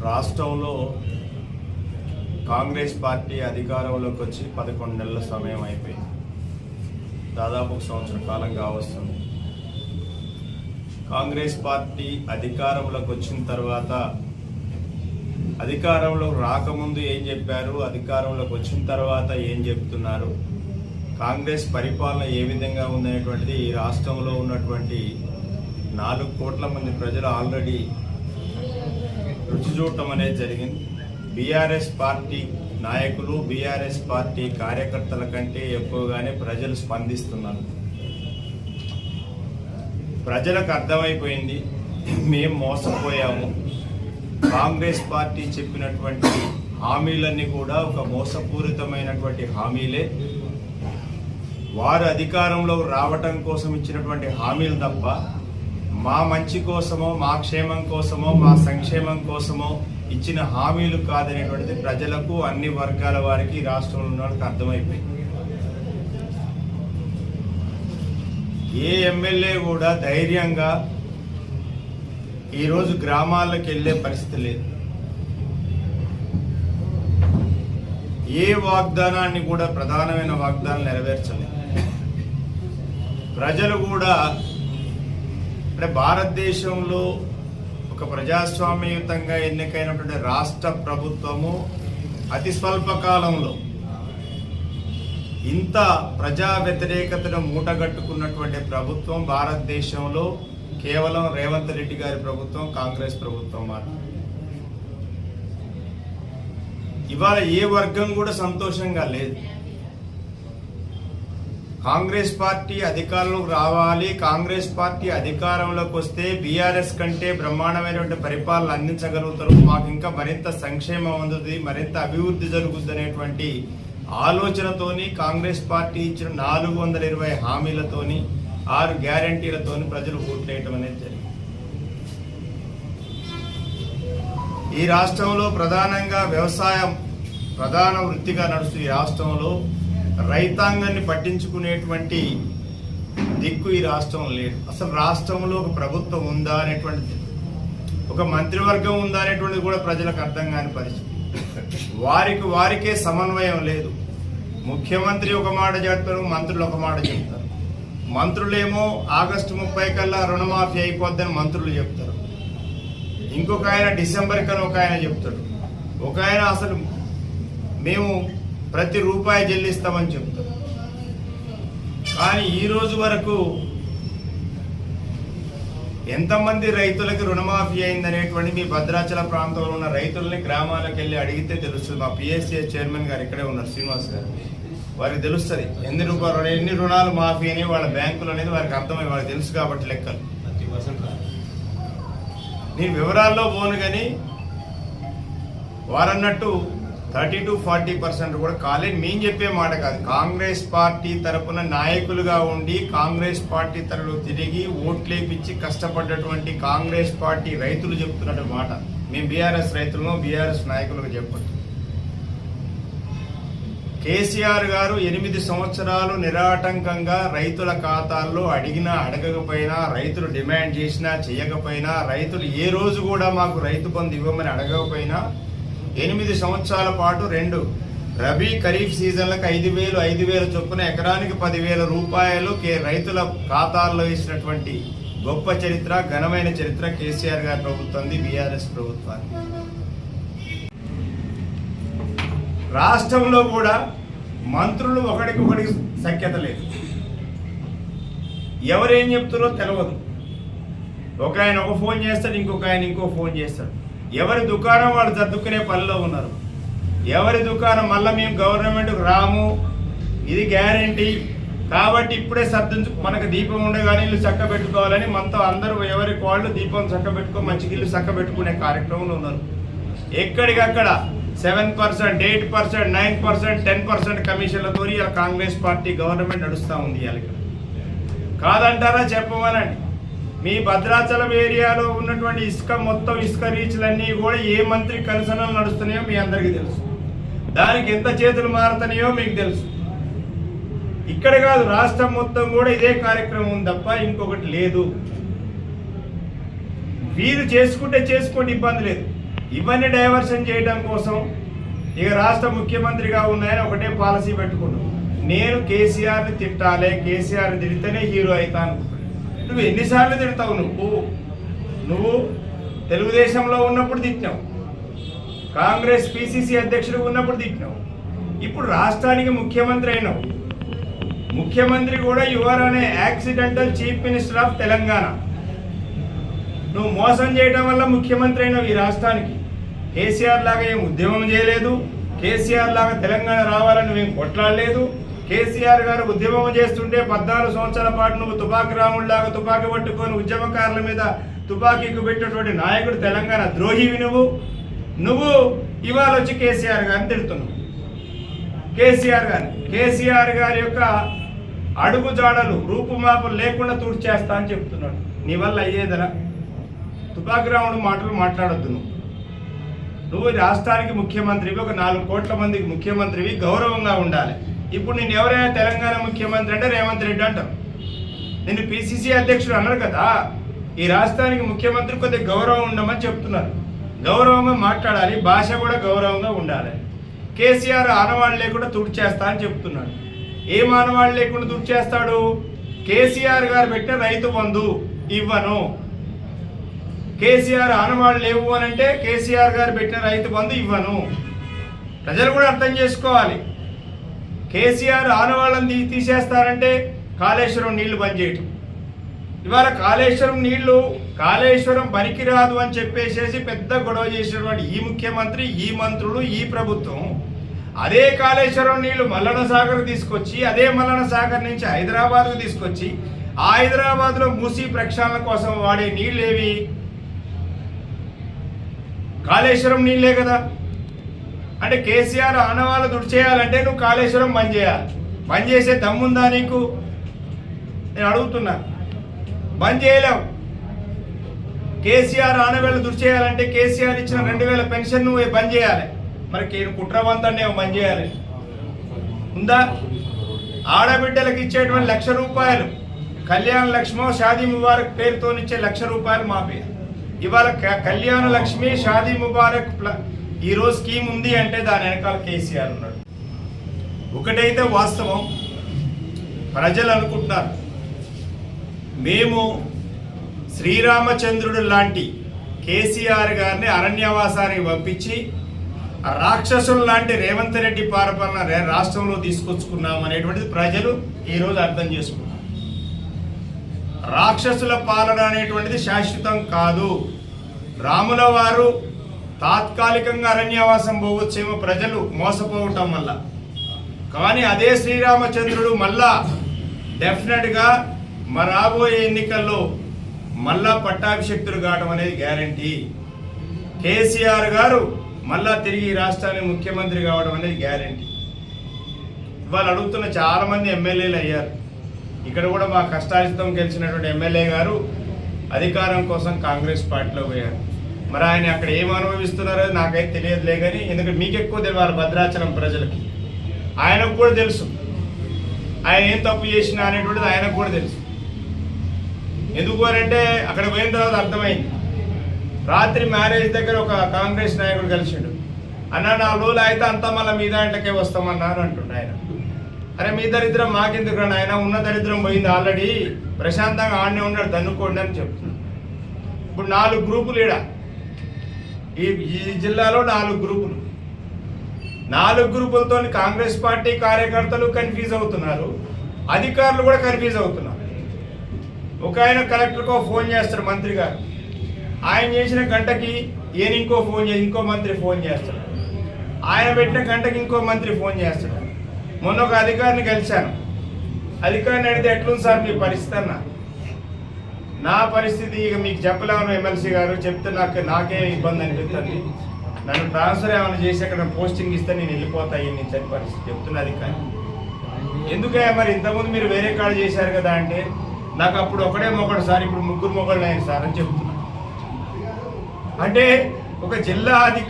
రాష్ట్రంలో కాంగ్రెస్ పార్టీ అధికారంలోకి వచ్చి 11 నెలల సమయం అయిపోయింది. దాదాపు 1 సంవత్సర కాలం కావస్తుంది. కాంగ్రెస్ పార్టీ అధికారంలోకి వచ్చిన తర్వాత అధికారంలో రాకముందు ఏం చెప్పారు, అధికారంలోకి వచ్చిన తర్వాత ఏం చెప్తున్నారు, కాంగ్రెస్ పరిపాలన ఏ విధంగా ఉందనేటువంటిది ఈ రాష్ట్రంలో ఉన్నటువంటి 4 కోట్ల మంది ప్రజలు ఆల్రెడీ రుచి చూడటం అనేది జరిగింది. బీఆర్ఎస్ పార్టీ నాయకులు, బీఆర్ఎస్ పార్టీ కార్యకర్తల కంటే ఎక్కువగానే ప్రజలు స్పందిస్తున్నారు. ప్రజలకు అర్థమైపోయింది, మేము మోసపోయాము. కాంగ్రెస్ పార్టీ చెప్పినటువంటి హామీలన్నీ కూడా ఒక మోసపూరితమైనటువంటి హామీలే. వారు అధికారంలో రావటం కోసం ఇచ్చినటువంటి హామీలు తప్ప మా మంచి కోసమో, మా క్షేమం కోసమో, మా సంక్షేమం కోసమో ఇచ్చిన హామీలు కాదనేటువంటిది ప్రజలకు, అన్ని వర్గాల వారికి, రాష్ట్రంలో ఉన్న వాళ్ళకి అర్థమైపోయింది. ఏ ఎమ్మెల్యే కూడా ధైర్యంగా ఈరోజు గ్రామాలకు వెళ్ళే పరిస్థితి లేదు. ఏ వాగ్దానాన్ని కూడా, ప్రధానమైన వాగ్దానాలు నెరవేర్చలేదు. ప్రజలు కూడా అంటే భారతదేశంలో ఒక ప్రజాస్వామ్యయుతంగా ఎన్నికైనటువంటి రాష్ట్ర ప్రభుత్వము అతి స్వల్ప కాలంలో ఇంత ప్రజా వ్యతిరేకతను మూటగట్టుకున్నటువంటి ప్రభుత్వం భారతదేశంలో కేవలం రేవంత్ రెడ్డి గారి ప్రభుత్వం, కాంగ్రెస్ ప్రభుత్వం మాత్రమే. ఇవాళ ఏ వర్గం కూడా సంతోషంగా లేదు. కాంగ్రెస్ పార్టీ అధికారంలోకి రావాలి, కాంగ్రెస్ పార్టీ అధికారంలోకి వస్తే బీఆర్ఎస్ కంటే బ్రహ్మాండమైనటువంటి పరిపాలన అందించగలుగుతారు, మాకు ఇంకా మరింత సంక్షేమం అందుతుంది, మరింత అభివృద్ధి జరుగుతుంది అనేటువంటి ఆలోచనతోని కాంగ్రెస్ పార్టీ ఇచ్చిన 420 హామీలతోని, 6 గ్యారంటీలతోని ప్రజలు ఓట్లేయటం అనేది జరిగింది. ఈ రాష్ట్రంలో ప్రధానంగా వ్యవసాయం ప్రధాన వృత్తిగా నడుస్తుంది. ఈ రాష్ట్రంలో రైతాంగాన్ని పట్టించుకునేటువంటి దిక్కు ఈ రాష్ట్రం లేదు. అసలు రాష్ట్రంలో ఒక ప్రభుత్వం ఉందా అనేటువంటిది, ఒక మంత్రివర్గం ఉందా అనేటువంటిది కూడా ప్రజలకు అర్థం కాని పరిస్థితి. వారికే సమన్వయం లేదు. ముఖ్యమంత్రి ఒక మాట చెప్తారు, మంత్రులు ఒక మాట చెప్తారు. మంత్రులేమో ఆగస్టు 30 కల్లా రుణమాఫీ అయిపోద్దని మంత్రులు చెప్తారు. ఇంకొక ఆయన డిసెంబర్ కన్నా ఒక ఆయన చెప్తాడు. ఒక ఆయన అసలు మేము ప్రతి రూపాయి చెల్లిస్తామని చెప్తారు. కానీ ఈ రోజు వరకు ఎంతమంది రైతులకి రుణమాఫీ అయిందనేటువంటి మీ భద్రాచల ప్రాంతంలో ఉన్న రైతుల్ని గ్రామాలకు వెళ్ళి అడిగితే తెలుస్తుంది. మా పిఎస్సిఎస్ చైర్మన్ గారు ఇక్కడే ఉన్నారు, శ్రీనివాస్ గారు. వారికి తెలుస్తుంది ఎన్ని రుణాలు మాఫీ అని వాళ్ళ బ్యాంకులు అనేది వారికి అర్థమై, వాళ్ళకి తెలుసు కాబట్టి లెక్కలు. నేను వివరాల్లో పోను, కానీ వారన్నట్టు 30-40% కూడా కాలేదు. మేము చెప్పే మాట కాదు. కాంగ్రెస్ పార్టీ తరపున నాయకులుగా ఉండి కాంగ్రెస్ పార్టీ తరలో తిరిగి ఓట్లేపించి కష్టపడ్డటువంటి కాంగ్రెస్ పార్టీ రైతులు చెప్తున్నట్టు మాట. మేము బీఆర్ఎస్ రైతులను, బీఆర్ఎస్ నాయకులకు చెప్పండి. కేసీఆర్ గారు 8 సంవత్సరాలు నిరాటంకంగా రైతుల ఖాతాల్లో అడిగినా అడగకపోయినా, రైతులు డిమాండ్ చేసినా చేయకపోయినా, రైతులు ఏ రోజు కూడా మాకు రైతు బంధు ఇవ్వమని అడగకపోయినా 8 సంవత్సరాల పాటు 2 రబీ ఖరీఫ్ సీజన్లకు 5,000 చొప్పున ఎకరానికి 10,000 రూపాయలు రైతుల ఖాతాల్లో ఇచ్చినటువంటి గొప్ప చరిత్ర, ఘనమైన చరిత్ర కేసీఆర్ గారి ప్రభుత్వంది, బీఆర్ఎస్ ప్రభుత్వాన్ని. రాష్ట్రంలో కూడా మంత్రులు ఒకడికొకడికి సఖ్యత లేదు. ఎవరేం చెప్తారో తెలియదు. ఒక ఆయన ఒక ఫోన్ చేస్తాడు, ఇంకొక ఆయన ఇంకో ఫోన్ చేస్తాడు. ఎవరి దుకాణం వాళ్ళు సర్దుకునే పనిలో ఉన్నారు. ఎవరి దుకాణం మళ్ళీ మేము గవర్నమెంట్కి రాము, ఇది గ్యారంటీ కాబట్టి ఇప్పుడే సర్దించు, మనకు దీపం ఉండగానే ఇల్లు చక్క పెట్టుకోవాలని మనతో అందరూ ఎవరికి వాళ్ళు దీపం చక్క పెట్టుకో, మంచిగా ఇల్లు చక్క పెట్టుకునే కార్యక్రమంలో ఉన్నారు. ఎక్కడికక్కడ 7%, 8%, 9%, 10% కమిషన్లతో ఇలా కాంగ్రెస్ పార్టీ గవర్నమెంట్ నడుస్తూ ఉంది. ఇక్కడ కాదంటారా చెప్పమనండి. మీ భద్రాచలం ఏరియాలో ఉన్నటువంటి మొత్తం ఇసుక రీచ్లన్నీ కూడా ఏ మంత్రి కన్సర్న్లు నడుస్తున్నాయో మీ అందరికీ తెలుసు. దానికి ఎంత చేతులు మారుతున్నాయో మీకు తెలుసు. ఇక్కడ కాదు, రాష్ట్రం మొత్తం కూడా ఇదే కార్యక్రమం ఉంది తప్ప ఇంకొకటి లేదు. వీరు చేసుకుంటే చేసుకోండి, ఇబ్బంది లేదు. ఇవన్నీ డైవర్షన్ చేయడం కోసం ఇక రాష్ట్ర ముఖ్యమంత్రిగా ఉన్నాయని ఒకటే పాలసీ పెట్టుకున్నావు. నేను కేసీఆర్ని తిట్టాలి, కేసీఆర్ని తిడితేనే హీరో అవుతా అనుకుంటున్నాను. నువ్వు ఎన్నిసార్లు తిడతావు? నువ్వు తెలుగుదేశంలో ఉన్నప్పుడు తిట్టినావు, కాంగ్రెస్ పిసిసి అధ్యక్షుడు ఉన్నప్పుడు తిట్టినావు, ఇప్పుడు రాష్ట్రానికి ముఖ్యమంత్రి అయినావు. ముఖ్యమంత్రి కూడా యువర్ అనే accidental chief minister of Telangana. నువ్వు మోసం చేయడం వల్ల ముఖ్యమంత్రి అయినావు ఈ రాష్ట్రానికి. కేసీఆర్ లాగా ఏం ఉద్యమం చేయలేదు, కేసీఆర్ లాగా తెలంగాణ రావాలని నువ్వేం కొట్లాడలేదు. కేసీఆర్ గారు ఉద్యమం చేస్తుంటే 14 సంవత్సరాల పాటు నువ్వు తుపాకి రాముడిలాగా తుపాకీ పట్టుకొని ఉద్యమకారుల మీద తుపాకీకి పెట్టినటువంటి నాయకుడు తెలంగాణ ద్రోహివి నువ్వు ఇవాళ వచ్చి కేసీఆర్ గారిని తిడుతున్నావు. కేసీఆర్ గారి యొక్క అడుగుజాడలు రూపుమాపలు లేకుండా తుడిచేస్తా అని చెప్తున్నాడు. నీ వల్ల అయ్యేదరా? తుపాకి రాముడు మాటలు మాట్లాడొద్దు. నువ్వు రాష్ట్రానికి ముఖ్యమంత్రివి, ఒక 4 కోట్ల మందికి ముఖ్యమంత్రివి, గౌరవంగా ఉండాలి. ఇప్పుడు నేను ఎవరైనా తెలంగాణ ముఖ్యమంత్రి అంటే రేవంత్ రెడ్డి అంటారు. నేను పిసిసి అధ్యక్షుడు అన్నారు కదా. ఈ రాష్ట్రానికి ముఖ్యమంత్రి కొద్దిగా గౌరవం ఉండమని చెప్తున్నారు. గౌరవంగా మాట్లాడాలి, భాష కూడా గౌరవంగా ఉండాలి. కేసీఆర్ ఆనవాళ్ళు లేకుండా తుడిచేస్తా అని చెప్తున్నాడు. ఏం ఆనవాళ్ళు లేకుండా తుడిచేస్తాడు? కేసీఆర్ గారు పెట్టిన రైతు బంధు ఇవ్వను. కేసీఆర్ ఆనవాళ్ళు లేవు అని అంటే కేసీఆర్ గారు పెట్టిన రైతు బంధు ఇవ్వను. ప్రజలు కూడా అర్థం చేసుకోవాలి. కేసీఆర్ ఆనవాళ్ళని తీసేస్తారంటే కాళేశ్వరం నీళ్లు బంద్ చేయటం. ఇవాళ కాళేశ్వరం పనికిరాదు అని చెప్పేసేసి పెద్ద గొడవ చేసినటువంటి ఈ ముఖ్యమంత్రి, ఈ మంత్రులు, ఈ ప్రభుత్వం అదే కాళేశ్వరం నీళ్లు మల్లన సాగర్ తీసుకొచ్చి, అదే మల్లన సాగర్ నుంచి హైదరాబాద్కు తీసుకొచ్చి, ఆ హైదరాబాద్లో మూసీ ప్రక్షాళన కోసం వాడే నీళ్ళు ఏవి? కాళేశ్వరం నీళ్ళే కదా. అంటే కేసీఆర్ ఆనవాళ్ళు దుడిచేయాలంటే నువ్వు కాళేశ్వరం బంద్ చేయాలి. బంద్ చేసే దమ్ముందా నీకు? నేను అడుగుతున్నా. బంద్ చేయలేవు. కేసీఆర్ ఆనవాళ్ళు దుడిచేయాలంటే కేసీఆర్ ఇచ్చిన 2000 పెన్షన్ నువ్వు బంద్ చేయాలి. మరి కుట్రవంతాన్ని బంద్ చేయాలి ఉందా? ఆడబిడ్డలకు ఇచ్చేటువంటి ₹1,00,000 కళ్యాణ లక్ష్మో షాదీ ముబారక్ పేరుతో ఇచ్చే ₹1,00,000 మాపేయాలి. ఇవాళ కళ్యాణ లక్ష్మి షాదీ ముబారక్ ఈరోజు స్కీమ్ ఉంది అంటే దాని వెనకాల కేసీఆర్ ఉన్నాడు. ఒకటైతే వాస్తవం, ప్రజలు అనుకుంటున్నారు మేము శ్రీరామచంద్రుడు లాంటి కేసీఆర్ గారిని అరణ్యవాసానికి పంపించి రాక్షసులు లాంటి రేవంత్ రెడ్డి పాలన రాష్ట్రంలో తీసుకొచ్చుకున్నాం అనేటువంటిది ప్రజలు ఈరోజు అర్థం చేసుకున్నారు. రాక్షసుల పాలన అనేటువంటిది శాశ్వతం కాదు. రాముల వారు తాత్కాలికంగా అరణ్యవాసం పోవచ్చేమో ప్రజలు మోసపోవటం వల్ల, కానీ అదే శ్రీరామచంద్రుడు మళ్ళా డెఫినెట్గా రాబోయే ఎన్నికల్లో మళ్ళా పట్టాభిషక్తుడు కావడం అనేది గ్యారంటీ. కేసీఆర్ గారు మళ్ళా తిరిగి రాష్ట్రానికి ముఖ్యమంత్రి కావడం అనేది గ్యారంటీ. ఇవాళ అడుగుతున్న చాలామంది ఎమ్మెల్యేలు అయ్యారు. ఇక్కడ కూడా మా కష్టార్జితం గెలిచినటువంటి ఎమ్మెల్యే గారు అధికారం కోసం కాంగ్రెస్ పార్టీలో పోయారు. మరి ఆయన అక్కడ ఏం అనుభవిస్తున్నారో నాకైతే తెలియదులే, కానీ ఎందుకంటే మీకు ఎక్కువ తెలియాలి భద్రాచలం ప్రజలకి. ఆయనకు కూడా తెలుసు ఆయన ఏం తప్పు చేసినా అనేటువంటిది ఆయనకు కూడా తెలుసు. ఎందుకు అంటే అక్కడ పోయిన తర్వాత అర్థమైంది. రాత్రి మ్యారేజ్ దగ్గర ఒక కాంగ్రెస్ నాయకుడు కలిసిండు. అన్న 4 రోజులు అయితే అంతా మళ్ళీ మీ దాంట్లోకే వస్తామన్నారు అంటుండే ఆయన. అరే మీ దరిద్రం మాకెందుకు ఆయన, ఉన్న దరిద్రం పోయింది ఆల్రెడీ, ప్రశాంతంగా ఆడనే ఉన్నాడు, దన్నుకోండి అని చెప్తున్నాడు. ఇప్పుడు 4 గ్రూపులు ఈ జిల్లాలో 4 గ్రూపులు. 4 గ్రూపులతో కాంగ్రెస్ పార్టీ కార్యకర్తలు కన్ఫ్యూజ్ అవుతున్నారు, అధికారులు కూడా కన్ఫ్యూజ్ అవుతున్నారు. ఒక ఆయన కలెక్టర్కో ఫోన్ చేస్తాడు మంత్రి గారు, ఆయన చేసిన గంటకి ఈయన ఇంకో మంత్రి ఫోన్ చేస్తాడు, ఆయన పెట్టిన గంటకి ఇంకో మంత్రి ఫోన్ చేస్తాడు. మొన్న ఒక అధికారిని కలిశాను. అధికారిని అడిగితే ఎట్లుంది సార్ మీ పరిస్థితి అన్న. నా పరిస్థితి ఇక మీకు చెప్పలేను ఎమ్మెల్సీ గారు, చెప్తే నాకే ఇబ్బంది అనిపిస్తుంది. నన్ను ట్రాన్స్ఫర్ ఏమైనా చేసి అక్కడ పోస్టింగ్ ఇస్తే నేను వెళ్ళిపోతా నుంచి అని పరిస్థితి చెప్తున్నది. కానీ ఎందుకే మరి ఇంతకుముందు మీరు వేరే కాడ చేశారు కదా అంటే, నాకు అప్పుడు ఒకడే మొగడు సార్, ఇప్పుడు 3 మొగళ్ళు అయ్యారు సార్ అని చెప్తున్నా. అంటే ఒక జిల్లా అధికారి